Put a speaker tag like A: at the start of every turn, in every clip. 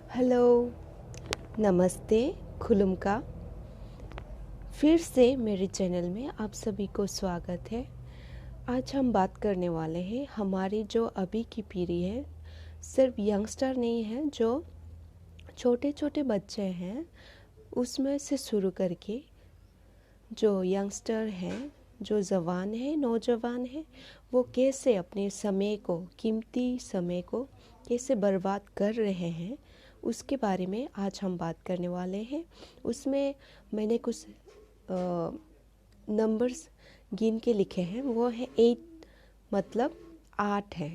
A: Hello, नमस्ते, खुलुमका। फिर से मेरे चैनल में आप सभी को स्वागत है। आज हम बात करने वाले हैं हमारी जो अभी की पीढ़ी है, सिर्फ यंगस्टर नहीं है, जो छोटे छोटे बच्चे हैं उसमें से शुरू करके जो यंगस्टर हैं, जो जवान है, नौजवान है, वो कैसे अपने समय को, कीमती समय को कैसे बर्बाद कर रहे हैं, उसके बारे में आज हम बात करने वाले हैं। उसमें मैंने कुछ नंबर्स गिन के लिखे हैं, वो है 8, मतलब 8 है।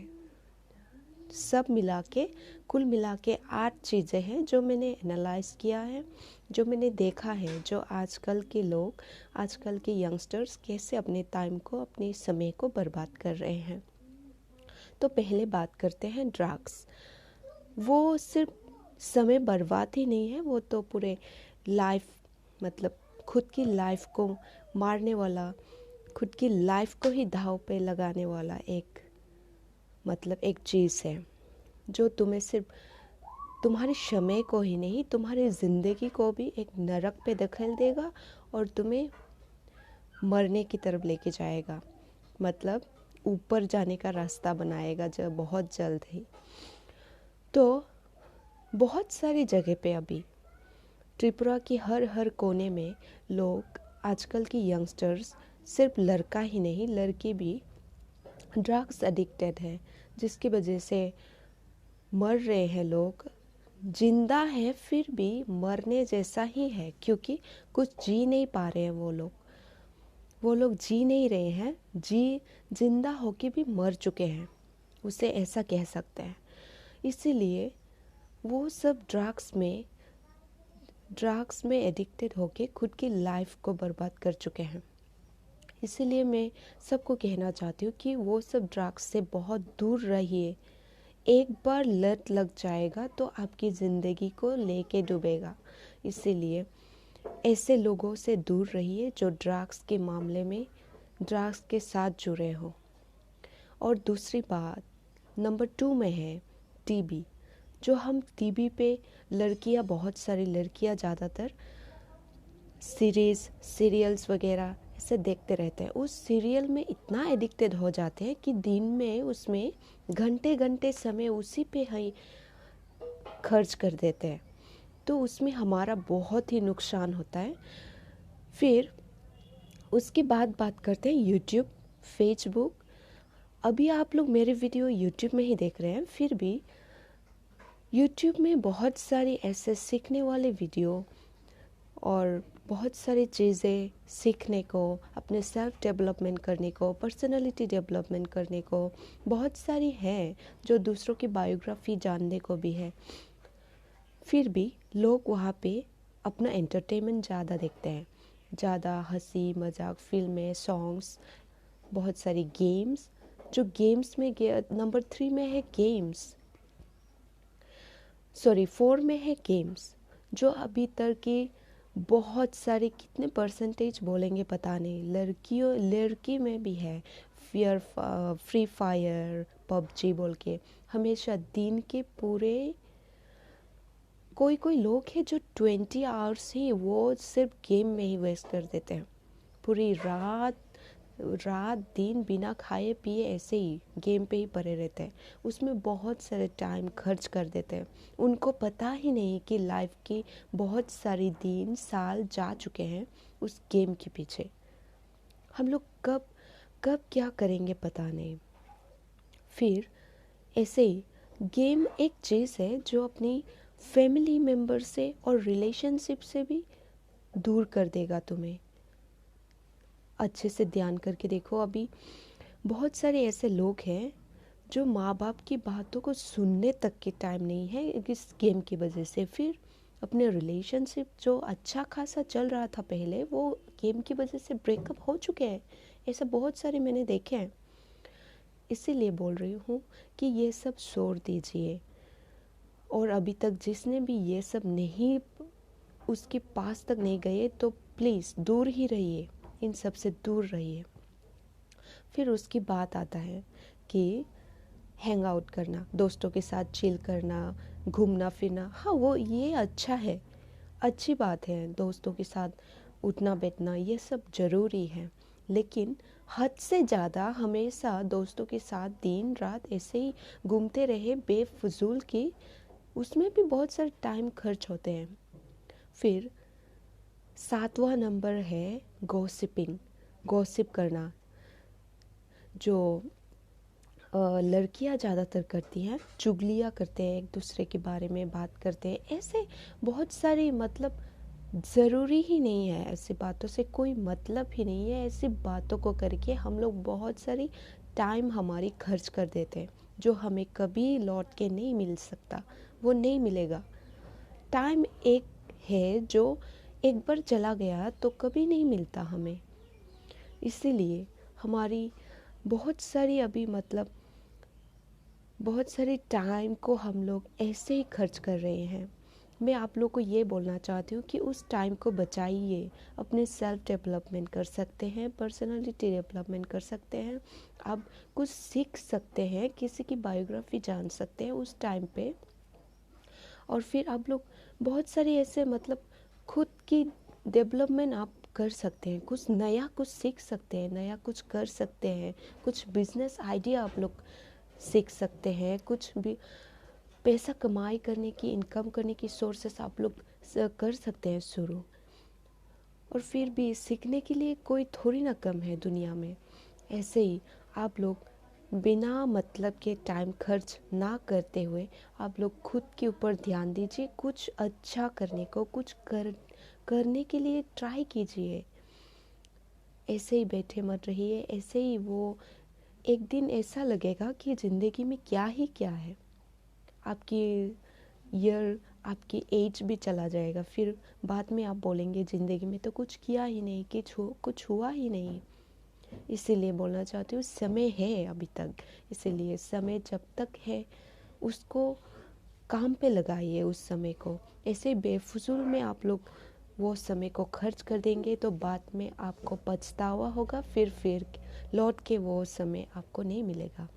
A: सब मिला के, कुल मिला के 8 चीज़ें हैं जो मैंने एनालाइज किया है, जो मैंने देखा है, जो आजकल के लोग, आजकल के यंगस्टर्स कैसे अपने टाइम को, अपने समय को बर्बाद कर रहे हैं। तो पहले बात करते हैं ड्रग्स। वो सिर्फ समय बर्बाद ही नहीं है, वो तो पूरे लाइफ, मतलब खुद की लाइफ को मारने वाला, खुद की लाइफ को ही दांव पे लगाने वाला एक चीज़ है, जो तुम्हें सिर्फ तुम्हारे समय को ही नहीं, तुम्हारी ज़िंदगी को भी एक नरक पे धकेल देगा और तुम्हें मरने की तरफ लेके जाएगा, मतलब ऊपर जाने का रास्ता बनाएगा जब बहुत जल्द ही। तो बहुत सारी जगह पे अभी त्रिपुरा की हर कोने में लोग, आजकल की यंगस्टर्स, सिर्फ लड़का ही नहीं लड़की भी ड्रग्स एडिक्टेड है, जिसकी वजह से मर रहे हैं लोग। जिंदा है फिर भी मरने जैसा ही है, क्योंकि कुछ जी नहीं पा रहे हैं वो लोग जी नहीं रहे हैं, जिंदा होके भी मर चुके हैं, उसे ऐसा कह सकते हैं। इसीलिए वो सब ड्रग्स में एडिक्टेड होके खुद की लाइफ को बर्बाद कर चुके हैं। इसीलिए मैं सबको कहना चाहती हूँ कि वो सब ड्रग्स से बहुत दूर रहिए। एक बार लत लग जाएगा तो आपकी ज़िंदगी को लेके डूबेगा। इसीलिए ऐसे लोगों से दूर रहिए जो ड्रग्स के मामले में ड्रग्स के साथ जुड़े हो। और दूसरी बात नंबर 2 में है टीबी। जो हम टीबी पे लड़कियां, बहुत सारी लड़कियां ज़्यादातर सीरियल्स वगैरह ऐसे देखते रहते हैं। उस सीरियल में इतना एडिक्टेड हो जाते हैं कि दिन में उसमें घंटे घंटे समय उसी पे ही खर्च कर देते हैं। तो उसमें हमारा बहुत ही नुकसान होता है। फिर उसके बाद बात करते हैं यूट्यूब, फेसबुक। अभी आप लोग मेरे वीडियो यूट्यूब में ही देख रहे हैं, फिर भी यूट्यूब में बहुत सारी ऐसे सीखने वाले वीडियो और बहुत सारी चीज़ें सीखने को, अपने सेल्फ डेवलपमेंट करने को, पर्सनालिटी डेवलपमेंट करने को बहुत सारी है, जो दूसरों की बायोग्राफी जानने को भी है। फिर भी लोग वहाँ पे अपना एंटरटेनमेंट ज़्यादा देखते हैं, ज़्यादा हंसी मजाक, फिल्में, सॉन्ग्स, बहुत सारी गेम्स। जो गेम्स में नंबर 3 में है गेम्स, 4 में है गेम्स, जो अभी तक की बहुत सारे, कितने परसेंटेज बोलेंगे पता नहीं, लड़की में भी है। फ्री फायर, पबजी बोल के हमेशा दिन के पूरे, कोई लोग हैं जो 20 आवर्स ही वो सिर्फ गेम में ही वेस्ट कर देते हैं। पूरी रात दिन बिना खाए पिए ऐसे ही गेम पे ही पड़े रहते हैं, उसमें बहुत सारे टाइम खर्च कर देते हैं। उनको पता ही नहीं कि लाइफ की बहुत सारी दिन साल जा चुके हैं उस गेम के पीछे। हम लोग कब क्या करेंगे पता नहीं। फिर ऐसे ही गेम एक चीज़ है जो अपनी फैमिली मेम्बर से और रिलेशनशिप से भी दूर कर देगा तुम्हें। अच्छे से ध्यान करके देखो, अभी बहुत सारे ऐसे लोग हैं जो माँ बाप की बातों को सुनने तक के टाइम नहीं है इस गेम की वजह से। फिर अपने रिलेशनशिप जो अच्छा खासा चल रहा था पहले, वो गेम की वजह से ब्रेकअप हो चुके हैं। ऐसे बहुत सारे मैंने देखे हैं। इसीलिए बोल रही हूँ कि ये सब छोड़ दीजिए। और अभी तक जिसने भी ये सब नहीं, उसके पास तक नहीं गए, तो प्लीज़ दूर ही रहिए, इन सब से दूर रहिए। फिर उसकी बात आता है कि हैंग आउट करना, दोस्तों के साथ चिल करना, घूमना फिरना, हाँ वो ये अच्छा है, अच्छी बात है। दोस्तों के साथ उठना बैठना ये सब ज़रूरी है, लेकिन हद से ज़्यादा हमेशा दोस्तों के साथ दिन रात ऐसे ही घूमते रहे बेफजूल की, उसमें भी बहुत सारे टाइम खर्च होते हैं। फिर 7वां नंबर है गॉसिपिंग, गॉसिप करना, जो लड़कियां ज़्यादातर करती हैं, चुगलियाँ करते हैं, एक दूसरे के बारे में बात करते हैं, ऐसे बहुत सारी, मतलब ज़रूरी ही नहीं है, ऐसी बातों से कोई मतलब ही नहीं है। ऐसी बातों को करके हम लोग बहुत सारी टाइम हमारी खर्च कर देते हैं, जो हमें कभी लौट के नहीं मिल सकता, वो नहीं मिलेगा। टाइम एक है जो एक बार चला गया तो कभी नहीं मिलता हमें, इसीलिए हमारी बहुत सारी अभी, मतलब बहुत सारे टाइम को हम लोग ऐसे ही खर्च कर रहे हैं। मैं आप लोग को ये बोलना चाहती हूँ कि उस टाइम को बचाइए, अपने सेल्फ डेवलपमेंट कर सकते हैं, पर्सनालिटी डेवलपमेंट कर सकते हैं, आप कुछ सीख सकते हैं, किसी की बायोग्राफी जान सकते हैं उस टाइम पे। और फिर आप लोग बहुत सारे ऐसे, मतलब खुद की डेवलपमेंट आप कर सकते हैं, कुछ नया कुछ सीख सकते हैं, नया कुछ कर सकते हैं, कुछ बिजनेस आइडिया आप लोग सीख सकते हैं, कुछ भी पैसा कमाई करने की, इनकम करने की सोर्सेस आप लोग कर सकते हैं शुरू। और फिर भी सीखने के लिए कोई थोड़ी ना कम है दुनिया में। ऐसे ही आप लोग बिना मतलब के टाइम खर्च ना करते हुए आप लोग खुद के ऊपर ध्यान दीजिए, कुछ अच्छा करने को, कुछ करने के लिए ट्राई कीजिए। ऐसे ही बैठे मत रहिए, ऐसे ही वो एक दिन ऐसा लगेगा कि ज़िंदगी में क्या ही क्या है, आपकी ईयर, आपकी एज भी चला जाएगा, फिर बाद में आप बोलेंगे ज़िंदगी में तो कुछ किया ही नहीं, कुछ हुआ ही नहीं। इसीलिए बोलना चाहती हूँ, समय है अभी तक, इसीलिए समय जब तक है उसको काम पे लगाइए, उस समय को। ऐसे बेफजूल में आप लोग वो समय को खर्च कर देंगे तो बाद में आपको पछतावा होगा, फिर लौट के वो समय आपको नहीं मिलेगा।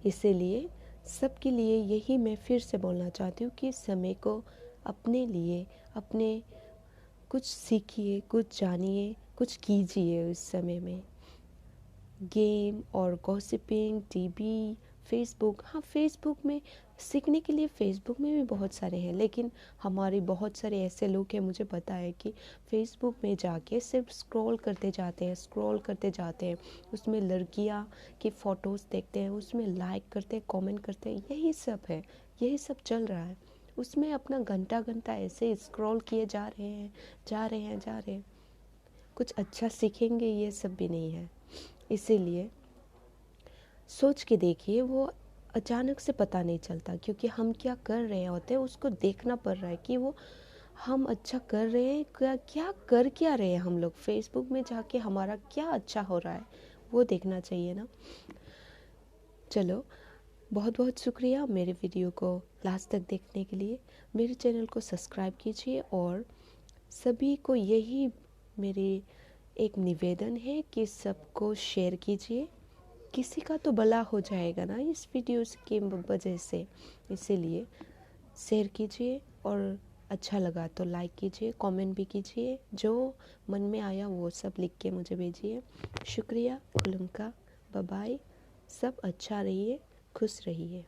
A: इसीलिए सबके लिए यही मैं फिर से बोलना चाहती हूँ कि समय को अपने लिए, अपने कुछ सीखिए, कुछ जानिए, कुछ कीजिए उस समय में। गेम और गॉसिपिंग, टीवी, फेसबुक, हाँ फेसबुक में सीखने के लिए फेसबुक में भी बहुत सारे हैं, लेकिन हमारे बहुत सारे ऐसे लोग हैं, मुझे पता है कि फेसबुक में जाके सिर्फ स्क्रॉल करते जाते हैं, उसमें लड़कियां की फ़ोटोज़ देखते हैं, उसमें लाइक करते हैं, कमेंट करते हैं, यही सब है, यही सब चल रहा है। उसमें अपना घंटा घंटा ऐसे स्क्रॉल किए जा रहे हैं, कुछ अच्छा सीखेंगे ये सब भी नहीं है। इसीलिए सोच के देखिए, वो अचानक से पता नहीं चलता, क्योंकि हम क्या कर रहे होते हैं उसको देखना पड़ रहा है कि वो हम अच्छा कर रहे हैं, क्या रहे हैं हम लोग, फेसबुक में जाके हमारा क्या अच्छा हो रहा है वो देखना चाहिए ना। चलो, बहुत बहुत शुक्रिया मेरे वीडियो को लास्ट तक देखने के लिए। मेरे चैनल को सब्सक्राइब कीजिए, और सभी को यही मेरी एक निवेदन है कि सबको शेयर कीजिए, किसी का तो भला हो जाएगा ना इस वीडियो की वजह से। इसीलिए शेयर कीजिए, और अच्छा लगा तो लाइक कीजिए, कमेंट भी कीजिए, जो मन में आया वो सब लिख के मुझे भेजिए। शुक्रिया, खुलुमका, बाय बाय, सब अच्छा रहिए, खुश रहिए।